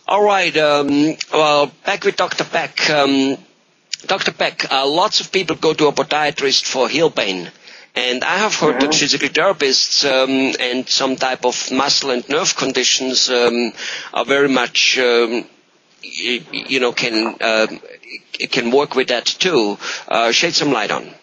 All right. Well, back with Dr. Beck. Dr. Beck, lots of people go to a podiatrist for heel pain. And I have heard that physical therapists and some type of muscle and nerve conditions are very much, can work with that too. Shed some light on.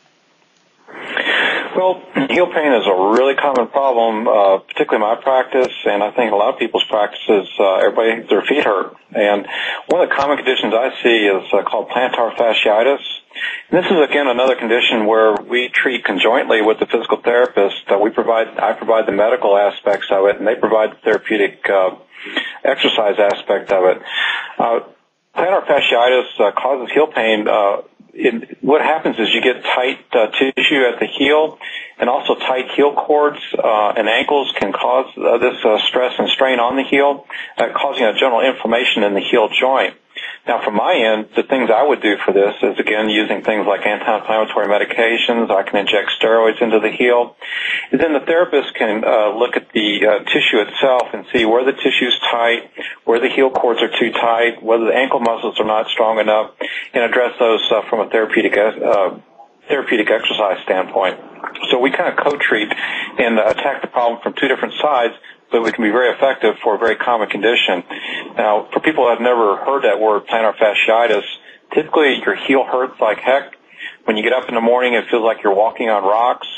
Well, heel pain is a really common problem, particularly in my practice, and I think a lot of people's practices, their feet hurt. And one of the common conditions I see is called plantar fasciitis. And this is, again, another condition where we treat conjointly with the physical therapist. I provide the medical aspects of it, and they provide the therapeutic exercise aspect of it. Plantar fasciitis causes heel pain. What happens is you get tight tissue at the heel, and also tight heel cords and ankles can cause this stress and strain on the heel, causing a general inflammation in the heel joint. Now, from my end, the things I would do for this is, again, using things like anti-inflammatory medications. I can inject steroids into the heel. And then the therapist can look at the tissue itself and see where the tissue's tight, where the heel cords are too tight, whether the ankle muscles are not strong enough, and address those from a therapeutic exercise standpoint. So we kind of co-treat and attack the problem from two different sides, but we can be very effective for a very common condition. Now, for people that have never heard that word, plantar fasciitis, typically your heel hurts like heck. When you get up in the morning, it feels like you're walking on rocks.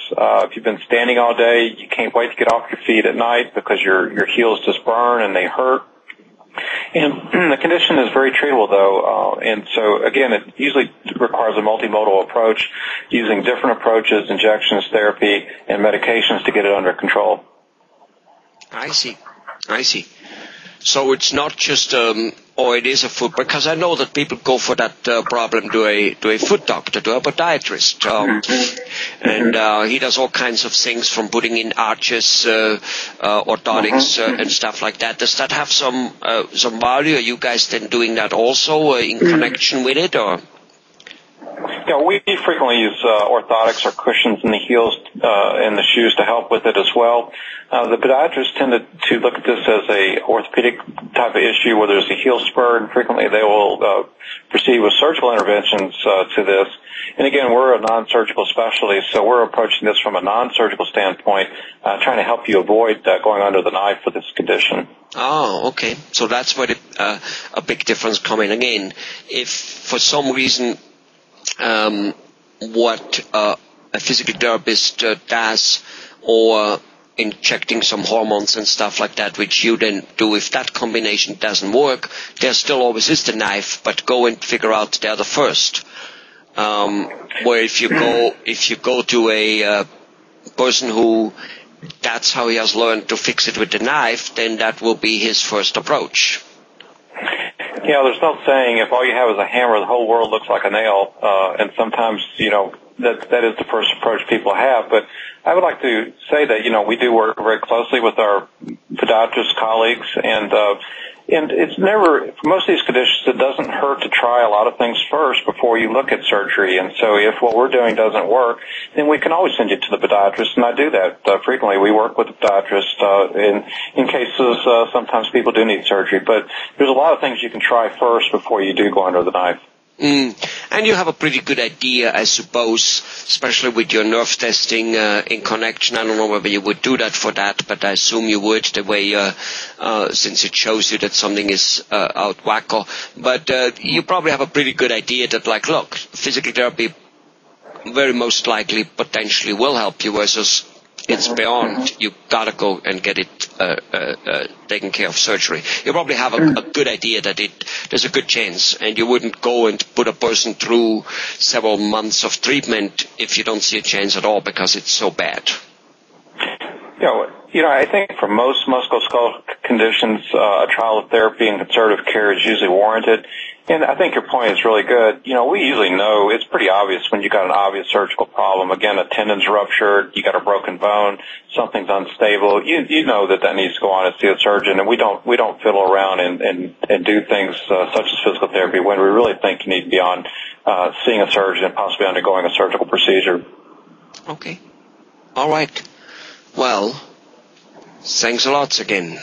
If you've been standing all day, you can't wait to get off your feet at night because your heels just burn and they hurt. And the condition is very treatable, though, and so, again, it usually requires a multimodal approach using different approaches, injections, therapy, and medications to get it under control. I see. So it's not just, or it is a foot, because I know that people go for that problem to a foot doctor, to a podiatrist, and he does all kinds of things from putting in arches, orthotics, and stuff like that. Does that have some value? Are you guys then doing that also in connection with it, or? Yeah, we frequently use orthotics or cushions in the heels and the shoes to help with it as well. The podiatrists tend to look at this as a orthopedic type of issue where there's a heel spur, and frequently they will proceed with surgical interventions to this. And again, we're a non-surgical specialty, so we're approaching this from a non-surgical standpoint, trying to help you avoid going under the knife for this condition. Oh, okay. So that's where a big difference coming. Again, if for some reason what a physical therapist does, or injecting some hormones and stuff like that, which you then do, if that combination doesn't work, there still always is the knife, but go and figure out the other first. Where if you go to a person who that's how he has learned to fix it with the knife, then that will be his first approach. Yeah, there's no saying if all you have is a hammer, the whole world looks like a nail, and sometimes, that is the first approach people have. But I would like to say that, we do work very closely with our podiatrist colleagues, and it's never, for most of these conditions, it doesn't hurt to try a lot of things first before you look at surgery. And so if what we're doing doesn't work, then we can always send you to the podiatrist, and I do that frequently. We work with the podiatrist in cases sometimes people do need surgery, but there's a lot of things you can try first before you do go under the knife. And you have a pretty good idea, I suppose, especially with your nerve testing in connection. I don't know whether you would do that for that, but I assume you would, the way since it shows you that something is out wacko. But you probably have a pretty good idea that, look, physical therapy very most likely potentially will help you, versus it's beyond. You gotta go and get it taken care of surgery. You probably have a good idea that there's a good chance, and you wouldn't go and put a person through several months of treatment if you don't see a chance at all because it's so bad. I think for most musculoskeletal conditions, a trial of therapy and conservative care is usually warranted. And I think your point is really good. We usually know it's pretty obvious when you got an obvious surgical problem. Again, a tendon's ruptured, you got a broken bone, something's unstable. You know that needs to go on and see a surgeon. And we don't fiddle around and do things such as physical therapy when we really think you need to be on seeing a surgeon and possibly undergoing a surgical procedure. Okay. All right. Well, thanks a lot again.